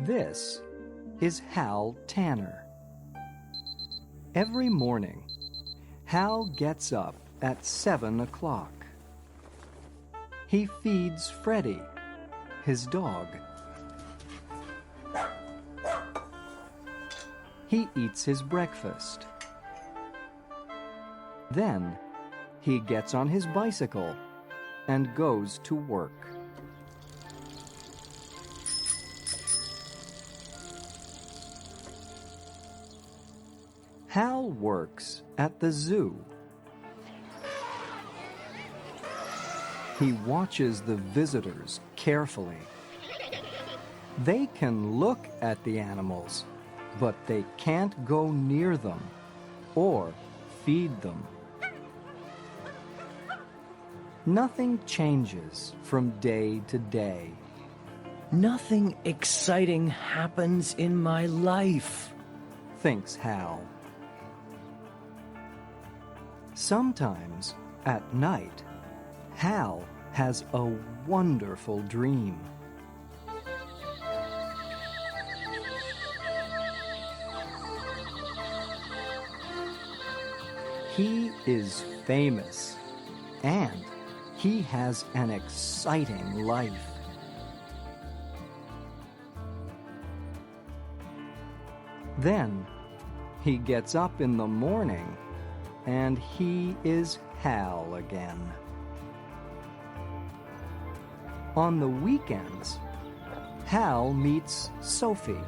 This is Hal Tanner. Every morning, Hal gets up at 7 o'clock. He feeds Freddie, his dog. He eats his breakfast. Then, he gets on his bicycle and goes to work. Hal works at the zoo. He watches the visitors carefully. They can look at the animals, but they can't go near them or feed them. Nothing changes from day to day. Nothing exciting happens in my life, thinks Hal. Sometimes, at night, Hal has a wonderful dream. He is famous, and he has an exciting life. Then, he gets up in the morning, and he is Hal again. On the weekends, Hal meets Sophie.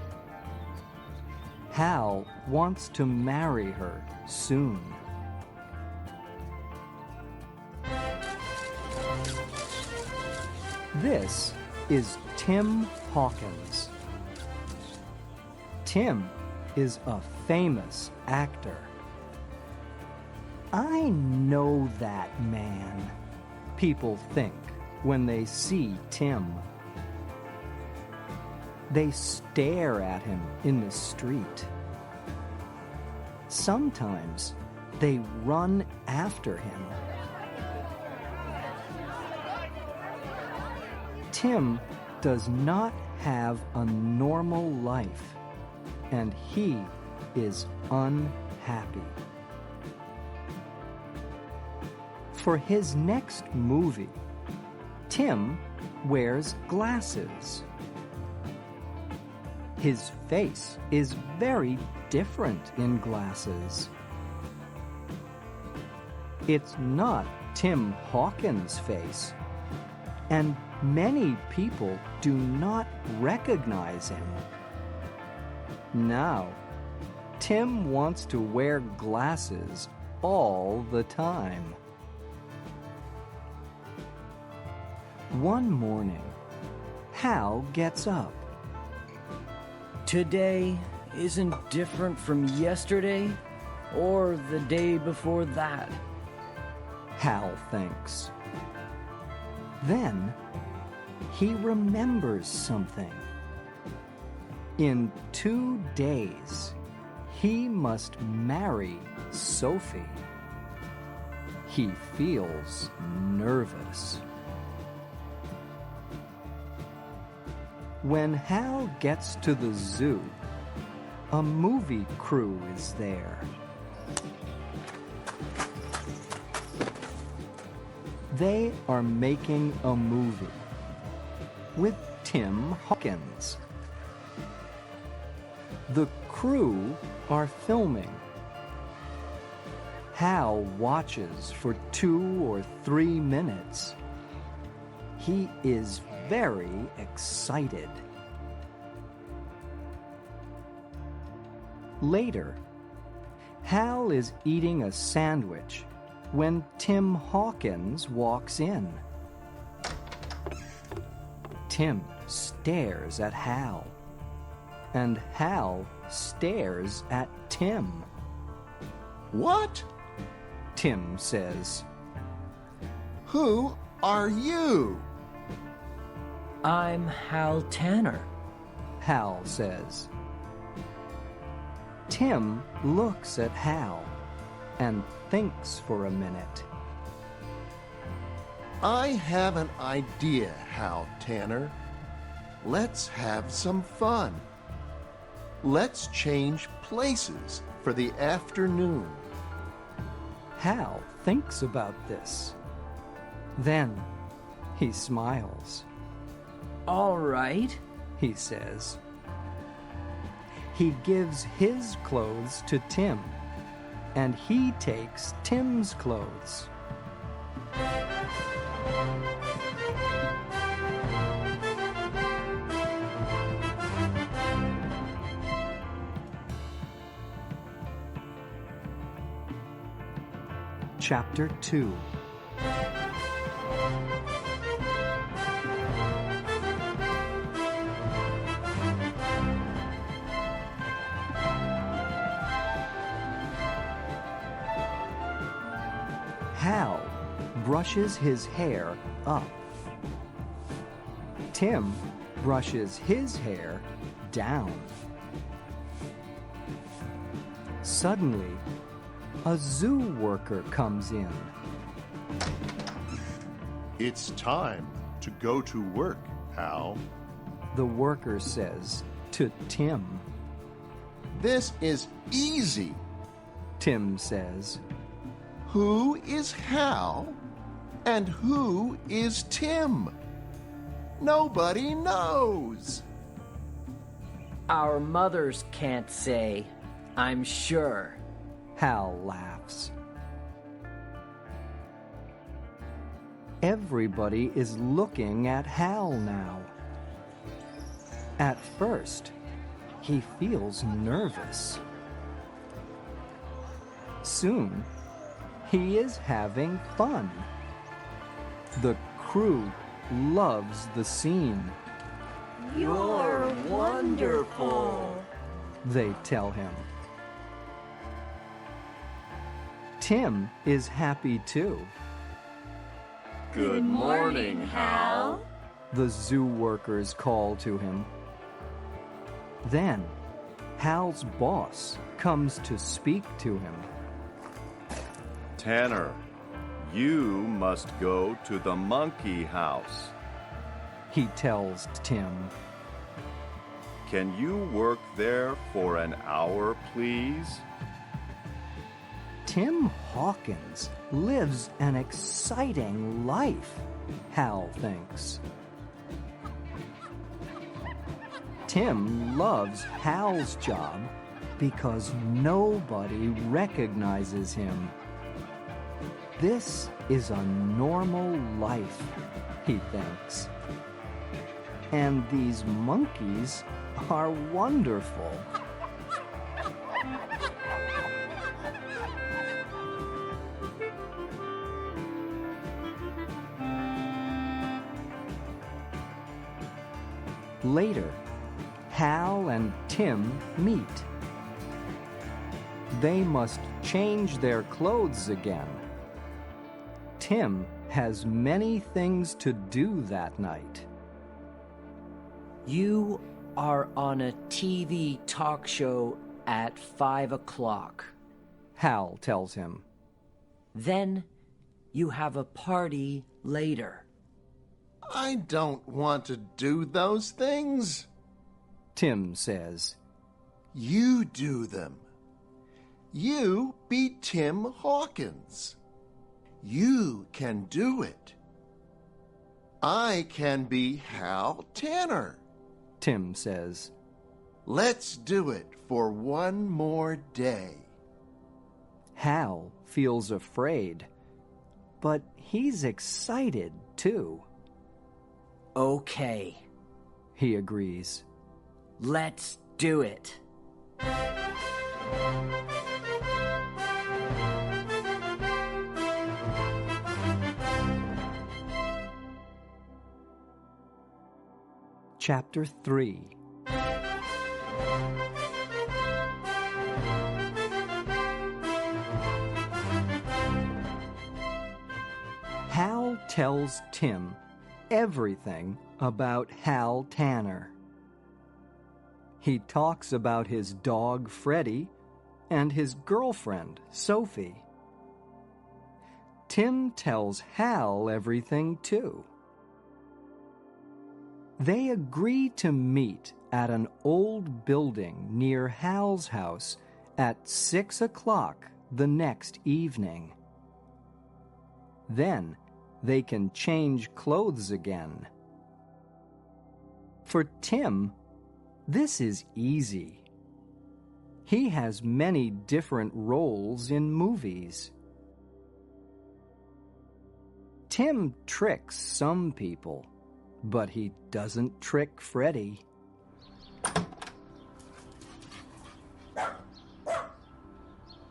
Hal wants to marry her soon. This is Tim Hawkins. Tim is a famous actor. I know that man, people think when they see Tim. They stare at him in the street. Sometimes they run after him. Tim does not have a normal life, and he is unhappy. For his next movie, Tim wears glasses. His face is very different in glasses. It's not Tim Hawkins' face, and many people do not recognize him. Now, Tim wants to wear glasses all the time. One morning, Hal gets up. Today isn't different from yesterday or the day before that, Hal thinks. Then, he remembers something. In 2 days, he must marry Sophie. He feels nervous. When Hal gets to the zoo, a movie crew is there. They are making a movie with Tim Hawkins. The crew are filming. Hal watches for 2 or 3 minutes. He is very excited. Later, Hal is eating a sandwich when Tim Hawkins walks in. Tim stares at Hal, and Hal stares at Tim. What? Tim says. Who are you? I'm Hal Tanner, Hal says. Tim looks at Hal and thinks for a minute. I have an idea, Hal Tanner. let's have some fun. Let's change places for the afternoon. Hal thinks about this. Then he smiles. All right. He says. He gives his clothes to Tim, and he takes Tim's clothes. Chapter 2. Hal brushes his hair up. Tim brushes his hair down. Suddenly, a zoo worker comes in. It's time to go to work, Hal. The worker says to Tim. This is easy. Tim says. Who is Hal and who is Tim? Nobody knows. Our mothers can't say, I'm sure. Hal laughs. Everybody is looking at Hal now. At first, he feels nervous. Soon, he is having fun. The crew loves the scene. You're wonderful, they tell him. Tim is happy too. Good morning, Hal. The zoo workers call to him. Then, Hal's boss comes to speak to him. Tanner, you must go to the monkey house. He tells Tim. Can you work there for an hour, please? Tim Hawkins lives an exciting life, Hal thinks. Tim loves Hal's job because nobody recognizes him. This is a normal life, he thinks. And these monkeys are wonderful. Later, Hal and Tim meet. They must change their clothes again. Tim has many things to do that night. You are on a TV talk show at 5 o'clock. Hal tells him. Then you have a party later. I don't want to do those things. Tim says. You do them. You be Tim Hawkins. You can do it. I can be Hal Tanner. Tim says. Let's do it for one more day. Hal feels afraid, but he's excited too. Okay, he agrees. Let's do it. Chapter 3. Hal tells Tim everything about Hal Tanner. He talks about his dog Freddie and his girlfriend Sophie. Tim tells Hal everything too. They agree to meet at an old building near Hal's house at 6 o'clock the next evening. Then they can change clothes again. For Tim, this is easy. He has many different roles in movies. Tim tricks some people, but he doesn't trick Freddie.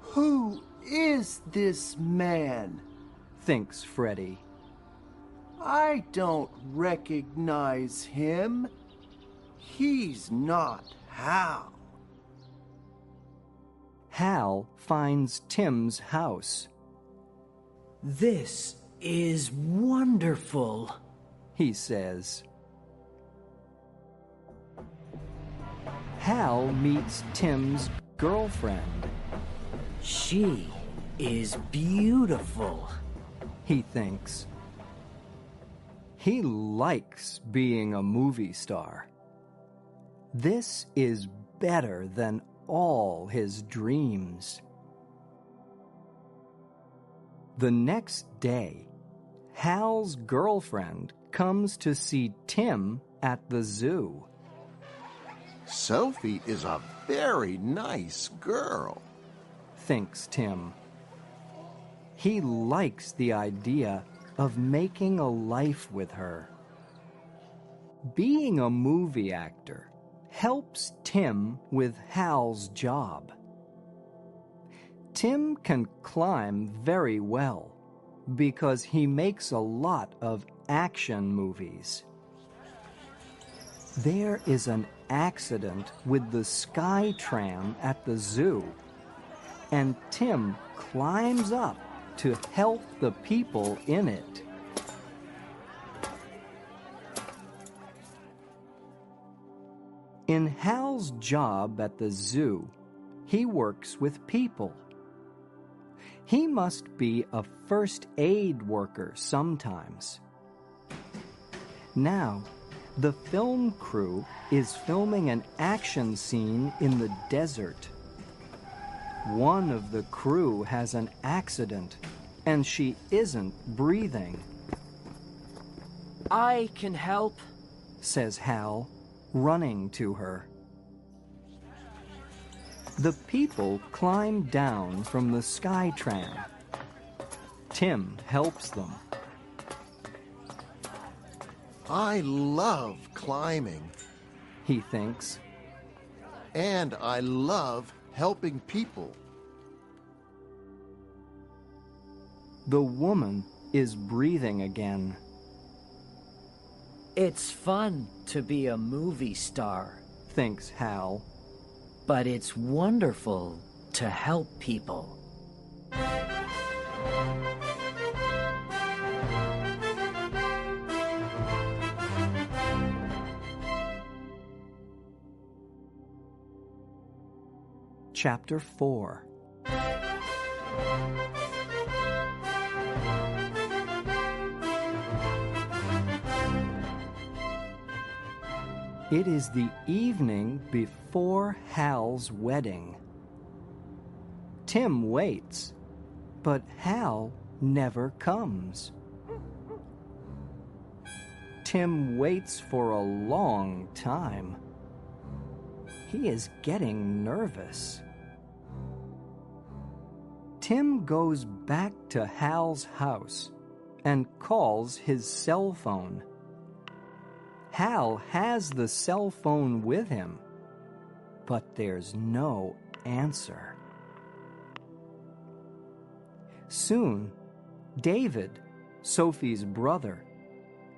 Who is this man? Thinks Freddie. I don't recognize him. He's not Hal. Hal finds Tim's house. This is wonderful, He says. Hal meets Tim's girlfriend. She is beautiful, He thinks. He likes being a movie star. This is better than all his dreams. The next day, Hal's girlfriend comes to see Tim at the zoo. Sophie is a very nice girl. Thinks Tim. He likes the idea of making a life with her. Being a movie actor helps Tim with Hal's job. Tim can climb very well because he makes a lot of action movies. There is an accident with the sky tram at the zoo, and Tim climbs up to help the people in it. In Hal's job at the zoo, he works with people. He must be a first aid worker sometimes. Now, the film crew is filming an action scene in the desert. One of the crew has an accident, and she isn't breathing, I can help, says Hal, running to her. The people climb down from the sky tram. Tim helps them. I love climbing, He thinks. and I love helping people. The woman is breathing again. It's fun to be a movie star, Thinks Hal. but it's wonderful to help people. Chapter 4. It is the evening before Hal's wedding. Tim waits, but Hal never comes. Tim waits for a long time. He is getting nervous. Tim goes back to Hal's house and calls his cell phone. Hal has the cell phone with him, but there's no answer. Soon, David, Sophie's brother,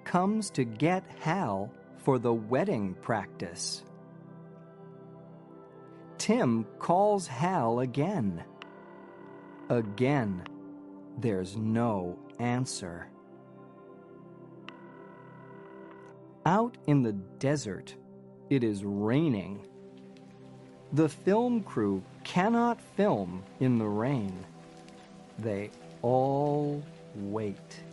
comes to get Hal for the wedding practice. Tim calls Hal again. Again, there's no answer. Out in the desert, it is raining. The film crew cannot film in the rain. They all wait.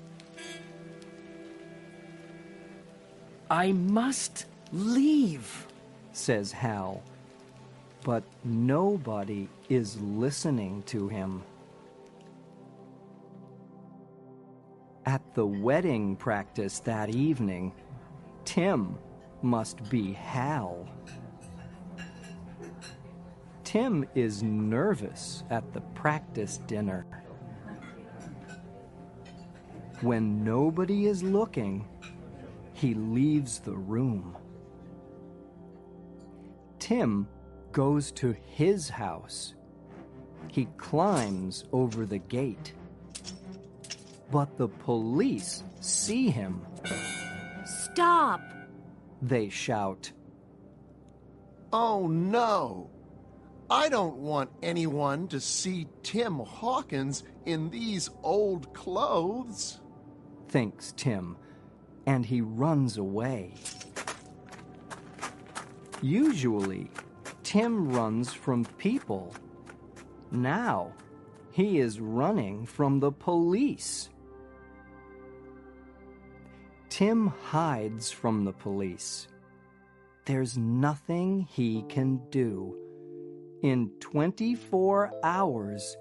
I must leave, says Hal. But nobody is listening to him. At the wedding practice that evening, Tim must be Hal. Tim is nervous at the practice dinner. When nobody is looking, he leaves the room. Tim goes to his house. He climbs over the gate. But the police see him. Stop! They shout. Oh no! I don't want anyone to see Tim Hawkins in these old clothes, thinks Tim, and he runs away. Usually, Tim runs from people. Now, he is running from the police. Tim hides from the police. There's nothing he can do. In 24 hours,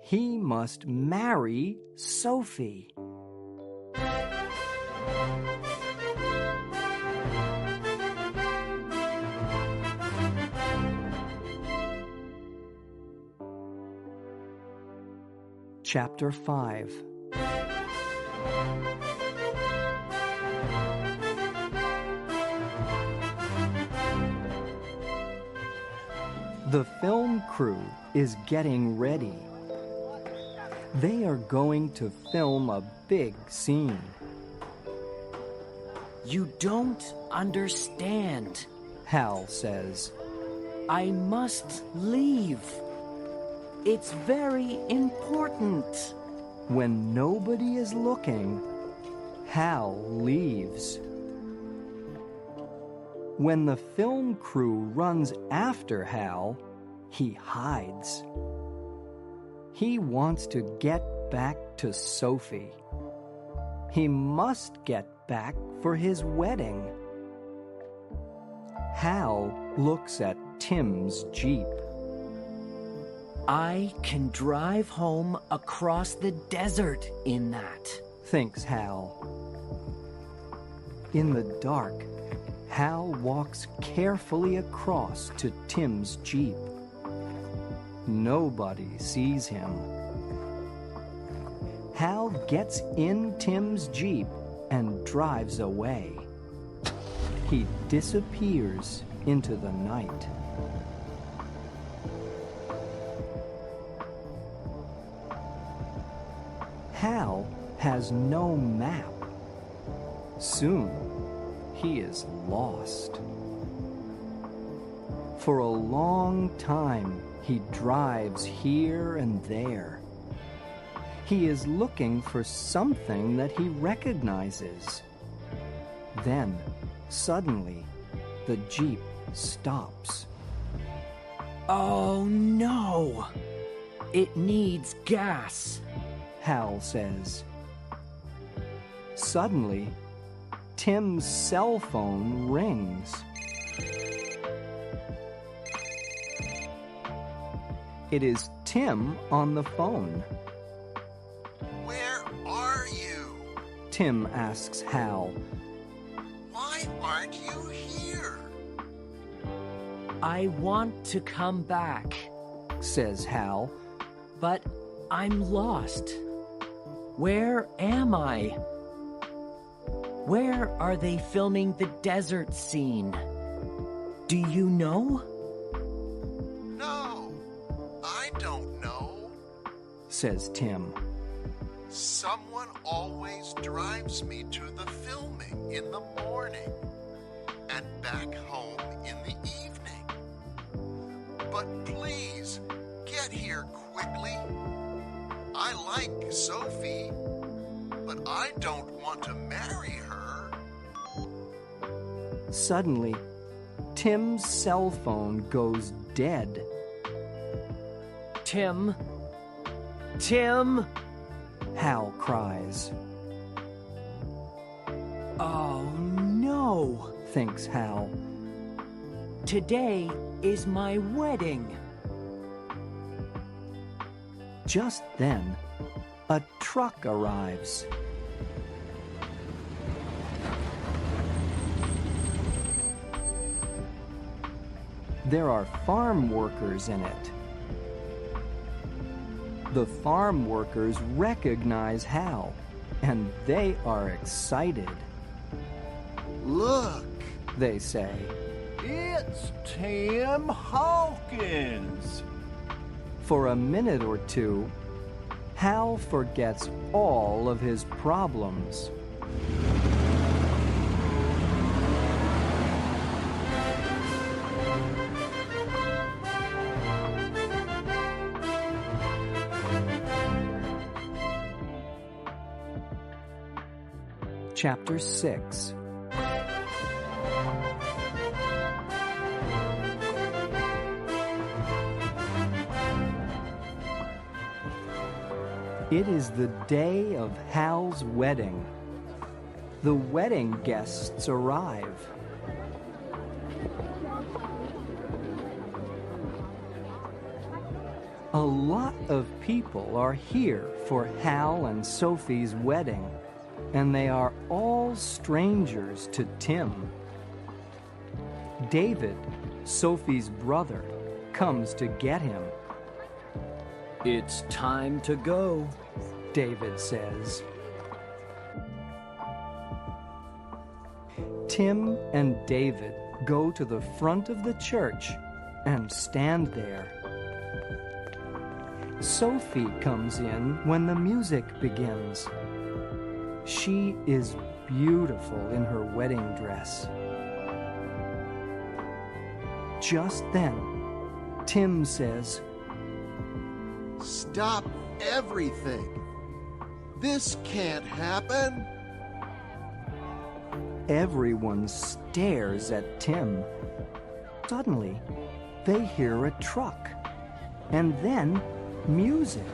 he must marry Sophie. Chapter 5. The film crew is getting ready. They are going to film a big scene. You don't understand. Hal says. I must leave. It's very important. When nobody is looking, Hal leaves. When the film crew runs after Hal, he hides. He wants to get back to Sophie. He must get back for his wedding. Hal looks at Tim's Jeep. I can drive home across the desert in that, thinks Hal. In the dark, Hal walks carefully across to Tim's Jeep. Nobody sees him. Hal gets in Tim's Jeep and drives away. He disappears into the night. Hal has no map. Soon, he is lost. For a long time, he drives here and there. He is looking for something that he recognizes. Then, suddenly, the Jeep stops. Oh no! It needs gas. Hal says. Suddenly, Tim's cell phone rings. It is Tim on the phone. Where are you? Tim asks Hal. Why aren't you here? I want to come back, says Hal. but I'm lost. Where am I? Where are they filming the desert scene? Do you know? No, I don't know, says Tim. Someone always drives me to the filming in the morning and back home in the evening. But please, get here quickly. I like Sophie, but I don't want to marry her. Suddenly, Tim's cell phone goes dead. Tim? Tim? Hal cries. Oh no! no! thinks Hal. Today is my wedding. Just then, a truck arrives. There are farm workers in it. The farm workers recognize Hal, and they are excited. Look, They say, It's Tim Hawkins. for a minute or two, Hal forgets all of his problems. Chapter 6. It is the day of Hal's wedding. The wedding guests arrive. A lot of people are here for Hal and Sophie's wedding, and they are all strangers to Tim. David, Sophie's brother, comes to get him. It's time to go. David says. Tim and David go to the front of the church and stand there. Sophie comes in when the music begins. She is beautiful in her wedding dress. Just then, Tim says, stop everything. This can't happen. Everyone stares at Tim. Suddenly, they hear a truck, and then music.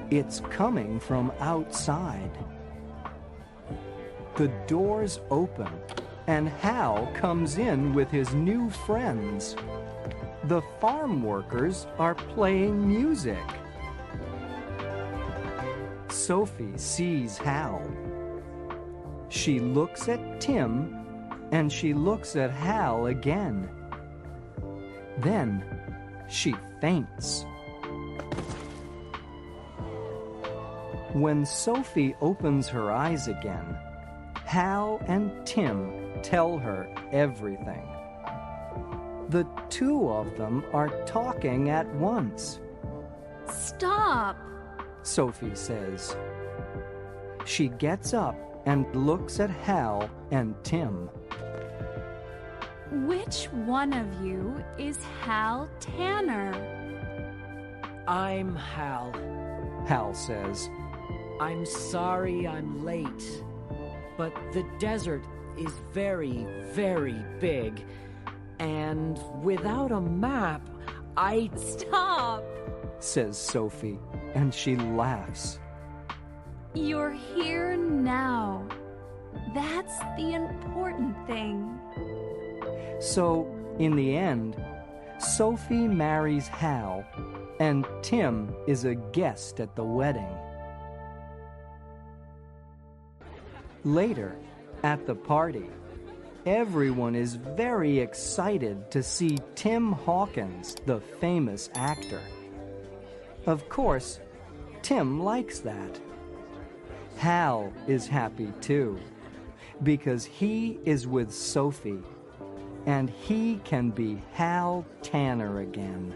It's coming from outside. The doors open, and Hal comes in with his new friends. The farm workers are playing music. Sophie sees Hal. She looks at Tim, and she looks at Hal again. Then she faints. When Sophie opens her eyes again, Hal and Tim tell her everything. The two of them are talking at once. Stop! Sophie says. She gets up and looks at Hal and Tim. Which one of you is Hal Tanner? I'm Hal. Hal says. I'm sorry I'm late, but the desert is very, very big, and without a map, Stop! says Sophie, and she laughs. You're here now. That's the important thing. So, in the end, Sophie marries Hal, and Tim is a guest at the wedding. Later, at the party, everyone is very excited to see Tim Hawkins, the famous actor. Of course, Tim likes that. Hal is happy too, because he is with Sophie, and he can be Hal Tanner again.